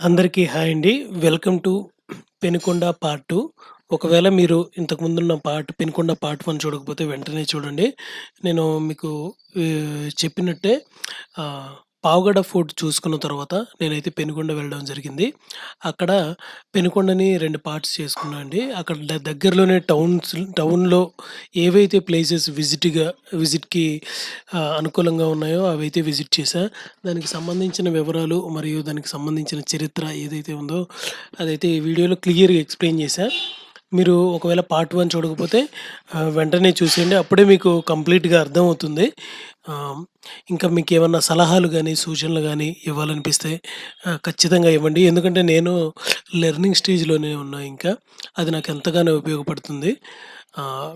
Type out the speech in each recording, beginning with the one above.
అందరికీ హాయ్ అండి. Welcome to 'Penukonda part 2'. ఒకవేళ మీరు ఇంతకుముందున్న పెనుకొండ పార్ట్ 1 చూడకపోతే వెంటనే చూడండి. నేను మీకు చెప్పినట్టే ఆహ్, పావుగడ ఫోర్ట్ చూసుకున్న తర్వాత నేనైతే పెనుకొండ వెళ్ళడం జరిగింది. అక్కడ పెనుకొండని 2 పార్ట్స్ చేసుకున్నా అండి. అక్కడ దగ్గరలోనే టౌన్‌లో ఏవైతే ప్లేసెస్ విజిట్‌కి అనుకూలంగా ఉన్నాయో అవైతే విజిట్ చేశా. దానికి సంబంధించిన వివరాలు మరియు దానికి సంబంధించిన చరిత్ర ఏదైతే ఉందో అదైతే ఈ వీడియోలో క్లియర్‌గా ఎక్స్‌ప్లెయిన్ చేశా. మీరు ఒకవేళ పార్ట్ 1 చూడకపోతే వెంటనే చూసేయండి. అప్పుడే మీకు కంప్లీట్‌గా అర్థమవుతుంది. ఆహ్, ఇంకా మీకేమన్నా సలహాలు గాని, సూచనలు గాని ఇవ్వాలనిపిస్తే ఖచ్చితంగా ఇవ్వండి. ఎందుకంటే నేను లెర్నింగ్ స్టేజ్‌లోనే ఉన్నా ఇంకా. అది నాకు ఎంతగానో ఉపయోగపడుతుంది.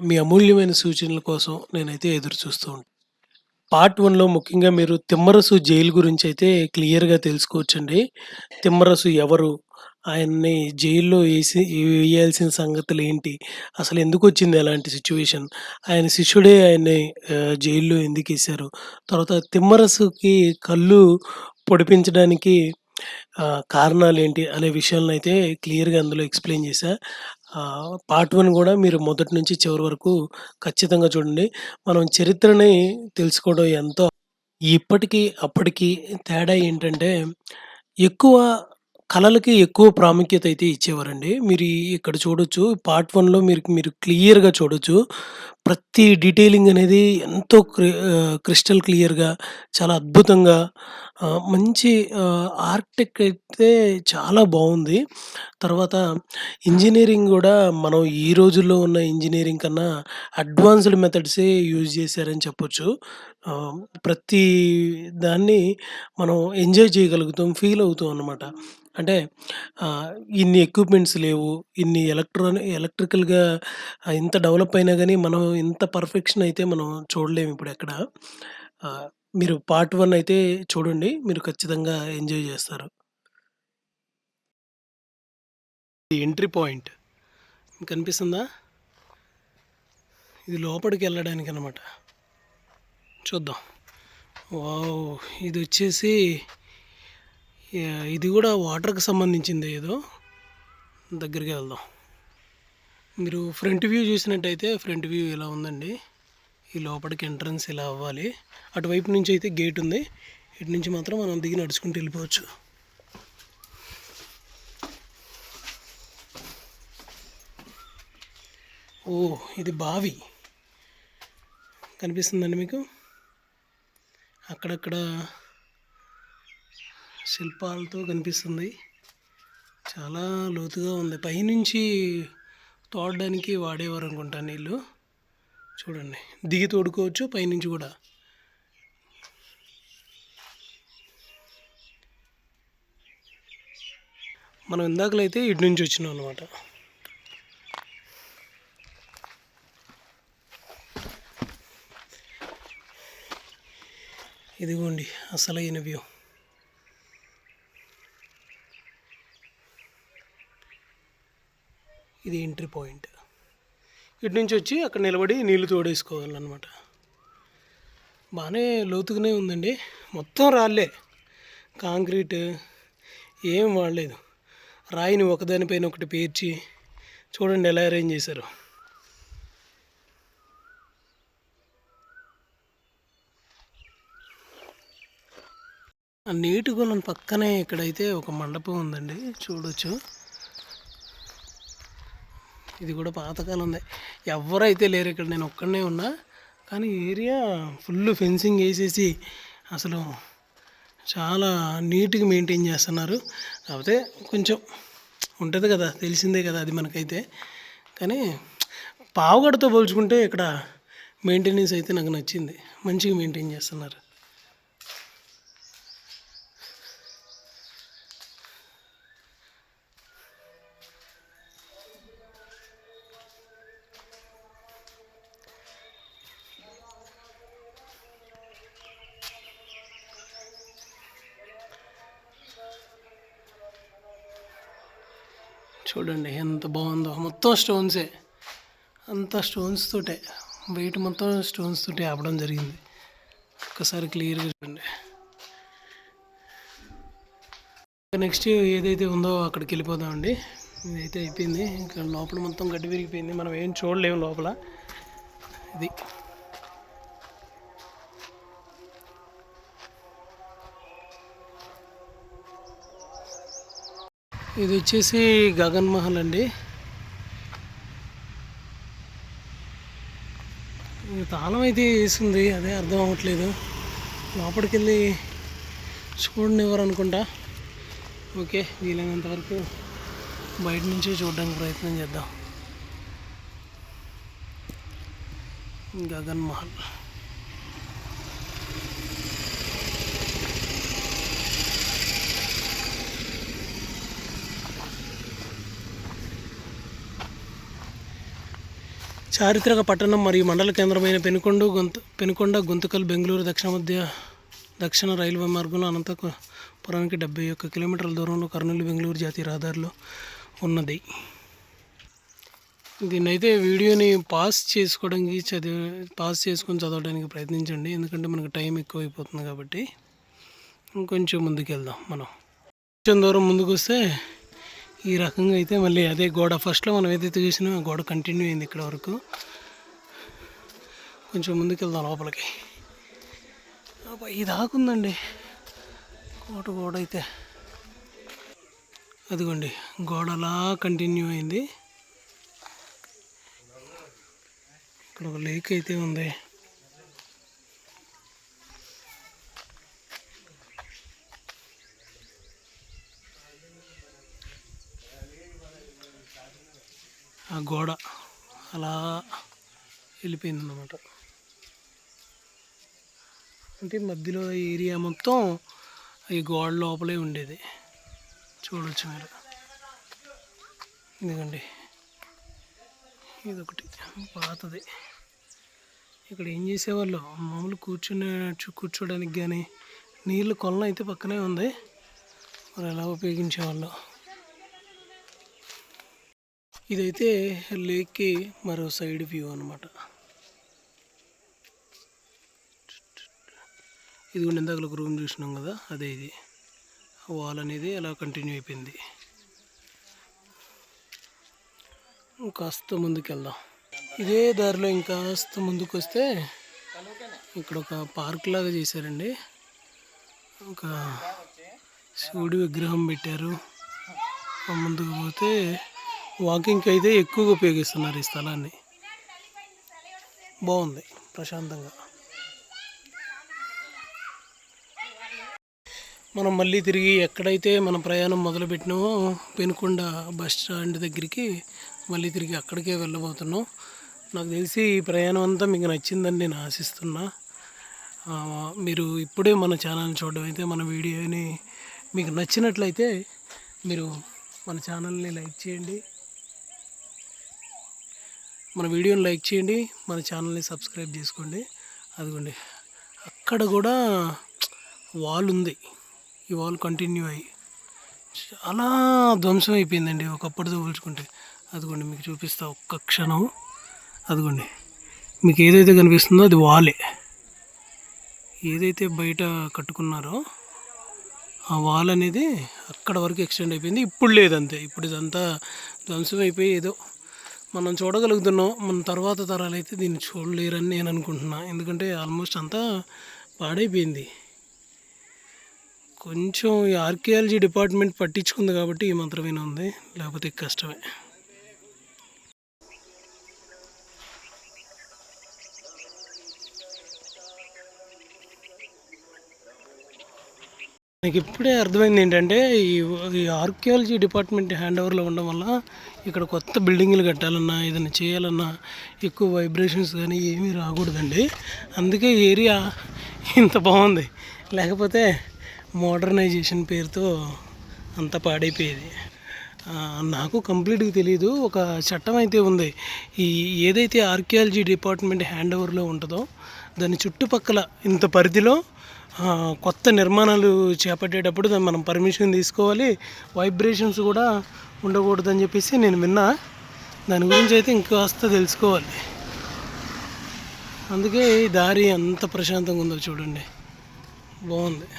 మీ అమూల్యమైన సూచనల కోసం నేనైతే ఎదురు చూస్తూ ఉంటాను. పార్ట్ 1లో ముఖ్యంగా మీరు తిమ్మరసు జైలు గురించయితే క్లియర్‌గా తెలుసుకోవచ్చండి. తిమ్మరసు ఎవరు? ఆయన్ని జైల్లో వేయాల్సిన సంగతులేంటి? అసలెందుకొచ్చింది అలాంటి సిట్యుయేషన్? ఆయన శిష్యుడే ఆయన్ని జైల్లో ఎందుకేశారు? తర్వాత తిమ్మరసుకి కళ్ళు పొడిపించడానికి కారణాలేంటి? అనే విషయాలనైతే క్లియర్‌గా అందులో ఎక్స్‌ప్లెయిన్ చేశా. పార్ట్ 1 గూడా మీరు మొదటి నుంచి చివరి వరకు ఖచ్చితంగా చూడండి. మనం చరిత్రని తెలుసుకోవడం ఎంతో ఇప్పటికి, అప్పటికి తేడా ఏంటంటే, ఎక్కువ కళలకి ఎక్కువ ప్రాముఖ్యత అయితే ఇచ్చేవారండి. మీరు ఇక్కడ చూడొచ్చు పార్ట్ 1లో మీరు మీరు క్లియర్‌గా చూడొచ్చు. ప్రతి డీటెయిలింగ్ అనేది ఎంతో క్రిస్టల్ క్లియర్‌గా చాలా అద్భుతంగా మంచి ఆర్కిటెక్ట్ అయితే చాలా బావుంది. తర్వాత ఇంజినీరింగ్ గూడా మనం ఈ రోజుల్లో ఉన్న ఇంజినీరింగ్ కన్నా అడ్వాన్స్‌డ్ మెథడ్సే యూజ్ చేశారని చెప్పొచ్చు. ఆహ్, ప్రతి దాన్ని మనం ఎంజాయ్ చేయగలుగుతాం. ఫీల్ అవుతాం అన్నమాట. అంటే ఆహ్, ఇన్ని ఎక్విప్‌మెంట్స్ లేవు. ఇన్ని ఎలక్ట్రికల్‌గా ఇంత డెవలప్ అయినా గాని మనం ఇంత పర్ఫెక్షన్ అయితే మనం చూడలేము ఇప్పుడెక్కడ. ఆహ్, మీరు పార్ట్ 1 అయితే చూడండి. మీరు ఖచ్చితంగా ఎంజాయ్ చేస్తారు. ఎంట్రీ పాయింట్ కనిపిస్తుందా? ఇది లోపలికెళ్ళడానికనమాట. చూద్దాం. వావ్! ఇదొచ్చేసి ఇది గూడా వాటర్‌కి సంబంధించిందే ఏదో. దగ్గరికి వెళ్దాం. మీరు ఫ్రంట్ వ్యూ చూసినట్టయితే ఫ్రంట్ వ్యూ ఇలా ఉందండి. ఈ లోపలికి ఎంట్రన్స్ ఇలా అవ్వాలి. అటువైపు నుంచి అయితే గేట్ ఉంది. ఇటు నుంచి మాత్రం మనం దిగి నడుచుకుంటూ వెళ్ళిపోవచ్చు. ఓహ్! ఇది బావి. కనిపిస్తుందండి మీకు? అక్కడక్కడ శిల్పాలతో కనిపిస్తుంది. చాలా లోతుగా ఉంది. పైనుంచి తోడడానికి వాడేవారు అనుకుంటా నీళ్ళు. చూడండి. దిగి తోడుకోవచ్చు పైనుంచి కూడా. మనం ఇందాకలైతే ఇటు నుంచి వచ్చినాం అనమాట. ఇదిగోండి అసలైన వ్యూ. ఇది ఎంట్రీ పాయింట్. ఇటు నుంచి వచ్చి అక్కడ నిలబడి నీళ్లు తోడేసుకోవాలన్నమాట. బాగానే లోతుగానే ఉందండి. మొత్తం రాళ్ళే, కాంక్రీట్ ఏం వాడలేదు. రాయిని ఒకదానిపైన ఒకటి పేర్చి చూడండి ఎలా అరేంజ్ చేశారు. ఆ నీటి గుణం పక్కనే ఇక్కడైతే ఒక మండపం ఉందండి, చూడొచ్చు. ఇది కూడా పాతకాలందే. ఎవరైతే లేరు ఇక్కడ, నేను ఒక్కడనే ఉన్నా. కానీ ఏరియా ఫుల్ ఫెన్సింగ్ వేసేసి అసలు చాలా నీట్గా మెయింటైన్ చేస్తున్నారు. కాకపోతే కొంచెం ఉంటుంది కదా, తెలిసిందే కదా అది మనకైతే. కానీ పావుగడతో పోల్చుకుంటే ఇక్కడ మెయింటెనెన్స్ అయితే నాకు నచ్చింది. మంచిగా మెయింటైన్ చేస్తున్నారు. చూడండి ఎంత బాగుందో. మొత్తం స్టోన్సే, అంతా స్టోన్స్ తోటే, వెయిట్ మొత్తం స్టోన్స్ తోటే ఆపడం జరిగింది. ఒక్కసారి క్లియర్గా చూడండి. నెక్స్ట్ ఏదైతే ఉందో అక్కడికి వెళ్ళిపోదామండి. ఇదైతే అయిపోయింది. ఇక్కడ లోపల మొత్తం గడ్డి విరిగిపోయింది, మనం ఏం చూడలేము లోపల. ఇది ఇది వచ్చేసి గగన్ మహల్ అండి. తాళం అయితే వేసింది, అదే అర్థం అవ్వట్లేదు. లోపలికి వెళ్ళి చూడనివ్వరు అనుకుంటా. ఓకే, వీలైనంత వరకు బయట నుంచే చూడడానికి ప్రయత్నం చేద్దాం. గగన్ మహల్ చారిత్రక పట్టణం మరియు మండల కేంద్రమైన పెనుకొండ గుంతకల్ బెంగళూరు దక్షిణ రైల్వే మార్గంలో అనంతపురానికి 71 కిలోమీటర్ల దూరంలో కర్నూలు బెంగళూరు జాతీయ రహదారిలో ఉన్నది. దీన్నైతే వీడియోని పాస్ చేసుకొని చదవడానికి ప్రయత్నించండి, ఎందుకంటే మనకు టైం ఎక్కువ అయిపోతుంది కాబట్టి. ఇంకొంచెం ముందుకు వెళ్దాం. మనం కొంచెం దూరం ముందుకు వస్తే ఈ రకంగా అయితే మళ్ళీ అదే గోడ, ఫస్ట్లో మనం ఏదైతే చూసినా ఆ గోడ కంటిన్యూ అయింది ఇక్కడ వరకు. కొంచెం ముందుకు వెళ్దాం లోపలికి. ఇది ఆకుందండి గోడ అయితే. అదిగోండి గోడ అలా కంటిన్యూ అయింది. ఇక్కడ ఒక లేక్ అయితే ఉంది. ఆ గోడ అలా వెళ్ళిపోయింది అన్నమాట. అంటే మధ్యలో ఏరియా మొత్తం ఈ గోడ లోపలే ఉండేది. చూడవచ్చు మీరు. ఇదిగోండి ఇదొకటి పాతది. ఇక్కడ ఏం చేసేవాళ్ళు, మామూలు కూర్చోడానికి కానీ నీళ్ళు కొలను అయితే పక్కనే ఉంది, మరి ఎలా ఉపయోగించేవాళ్ళు. ఇదైతే లేక్కి మరో సైడ్ వ్యూ అనమాట. ఇది కూడా ఇందాక ఒక రూమ్ చూసినాం కదా, అదే ఇది. వాల్ అనేది అలా కంటిన్యూ అయిపోయింది. ఇంకాస్త ముందుకు వెళ్దాం. ఇదే దారిలో ఇంకాస్త ముందుకు వస్తే ఇక్కడ ఒక పార్క్ లాగా చేశారండి. ఒక శివుడి విగ్రహం పెట్టారు. ముందుకు పోతే వాకింగ్కి అయితే ఎక్కువగా ఉపయోగిస్తున్నారు ఈ స్థలాన్ని. బాగుంది, ప్రశాంతంగా. మనం మళ్ళీ తిరిగి ఎక్కడైతే మన ప్రయాణం మొదలుపెట్టినామో పెనుకొండ బస్ స్టాండ్ దగ్గరికి మళ్ళీ తిరిగి అక్కడికే వెళ్ళబోతున్నాం. నాకు తెలిసి ఈ ప్రయాణం అంతా మీకు నచ్చిందని నేను ఆశిస్తున్నా. మీరు ఇప్పుడే మన ఛానల్ని చూడడం అయితే, మన వీడియోని మీకు నచ్చినట్లయితే మీరు మన ఛానల్ని లైక్ చేయండి, మన వీడియోని లైక్ చేయండి, మన ఛానల్ని సబ్స్క్రైబ్ చేసుకోండి. అదిగోండి అక్కడ కూడా వాల్ ఉంది. ఈ వాల్ కంటిన్యూ అయ్యి చాలా ధ్వంసం అయిపోయిందండి ఒకప్పటితో పోల్చుకుంటే. అదిగోండి మీకు చూపిస్తా ఒక్క క్షణం. అదిగోండి మీకు ఏదైతే కనిపిస్తుందో అది వాలే. ఏదైతే బయట కట్టుకున్నారో ఆ వాల్ అనేది అక్కడ వరకు ఎక్స్టెండ్ అయిపోయింది. ఇప్పుడు లేదంతే. ఇప్పుడు ఇదంతా ధ్వంసం అయిపోయి ఏదో మనం చూడగలుగుతున్నాం. మన తర్వాత తరాలు అయితే దీన్ని చూడలేరని నేను అనుకుంటున్నా, ఎందుకంటే ఆల్మోస్ట్ అంతా పాడైపోయింది. కొంచెం ఈ ఆర్కియాలజీ డిపార్ట్మెంట్ పట్టించుకుంది కాబట్టి ఈ మాత్రమే ఉంది, లేకపోతే కష్టమే. నాకు ఇప్పుడే అర్థమైంది ఏంటంటే ఈ ఆర్కియాలజీ డిపార్ట్మెంట్ హ్యాండ్ ఓవర్లో ఉండడం వల్ల ఇక్కడ కొత్త బిల్డింగ్లు కట్టాలన్నా ఏదైనా చేయాలన్నా ఎక్కువ వైబ్రేషన్స్ కానీ ఏమీ రాకూడదండి. అందుకే ఏరియా ఇంత బాగుంది, లేకపోతే మోడర్నైజేషన్ పేరుతో అంత పాడైపోయేది. నాకు కంప్లీట్గా తెలియదు. ఒక చట్టం అయితే ఉంది, ఈ ఏదైతే ఆర్కియాలజీ డిపార్ట్మెంట్ హ్యాండ్ ఓవర్లో ఉంటుందో దాని చుట్టుపక్కల ఇంత పరిధిలో కొత్త నిర్మాణాలు చేపట్టేటప్పుడు మనం పర్మిషన్ తీసుకోవాలి, వైబ్రేషన్స్ కూడా ఉండకూడదని చెప్పేసి నేను విన్నా. దాని గురించి అయితే ఇంకాస్త తెలుసుకోవాలి. అందుకే ఈ దారి అంత ప్రశాంతంగా ఉందో చూడండి, బాగుంది.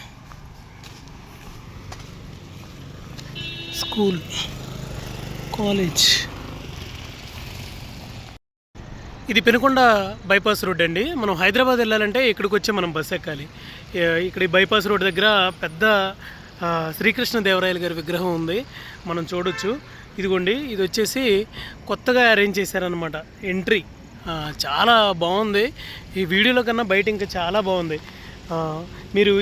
School, college. ఇది పెనుకొండ బైపాస్ రోడ్ అండి. మనం హైదరాబాద్ వెళ్ళాలంటే ఇక్కడికి వచ్చి మనం బస్సు ఎక్కాలి. ఇక్కడ ఈ బైపాస్ రోడ్ దగ్గర పెద్ద శ్రీకృష్ణదేవరాయలు గారి విగ్రహం ఉంది, మనం చూడొచ్చు. ఇదిగోండి, ఇది వచ్చేసి కొత్తగా అరేంజ్ చేశారనమాట ఎంట్రీ. చాలా బాగుంది. ఈ వీడియోలో కన్నా బయట ఇంకా చాలా బాగుంది. మీరు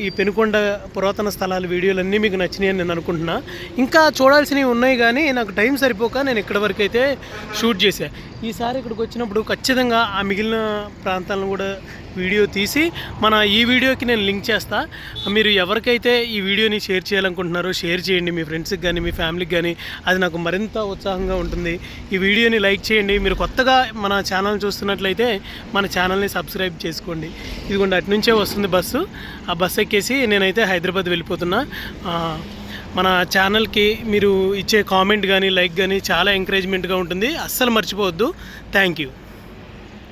ఈ పెనుకొండ పురాతన స్థలాల వీడియోలన్నీ మీకు నచ్చినాయని నేను అనుకుంటున్నా. ఇంకా చూడాల్సినవి ఉన్నాయి కానీ నాకు టైం సరిపోక నేను ఇక్కడ వరకు అయితే షూట్ చేశాను. ఈసారి ఇక్కడికి వచ్చినప్పుడు ఖచ్చితంగా ఆ మిగిలిన ప్రాంతాలను కూడా వీడియో తీసి ఈ వీడియోకి నేను లింక్ చేస్తా. మీరు ఎవరికైతే ఈ వీడియోని షేర్ చేయాలనుకుంటున్నారో షేర్ చేయండి, మీ ఫ్రెండ్స్కి కానీ మీ ఫ్యామిలీకి కానీ. అది నాకు మరింత ఉత్సాహంగా ఉంటుంది. ఈ వీడియోని లైక్ చేయండి. మీరు కొత్తగా మన ఛానల్ చూస్తున్నట్లయితే మన ఛానల్ని సబ్స్క్రైబ్ చేసుకోండి. ఇదిగోండి, అటు నుంచే వస్తుంది బస్సు. ఆ బస్సు ఎక్కేసి నేనైతే హైదరాబాద్ వెళ్ళిపోతున్నా. మన ఛానల్కి మీరు ఇచ్చే కామెంట్ కానీ లైక్ కానీ చాలా ఎంకరేజ్మెంట్గా ఉంటుంది. అస్సలు మర్చిపోవద్దు. Thank you.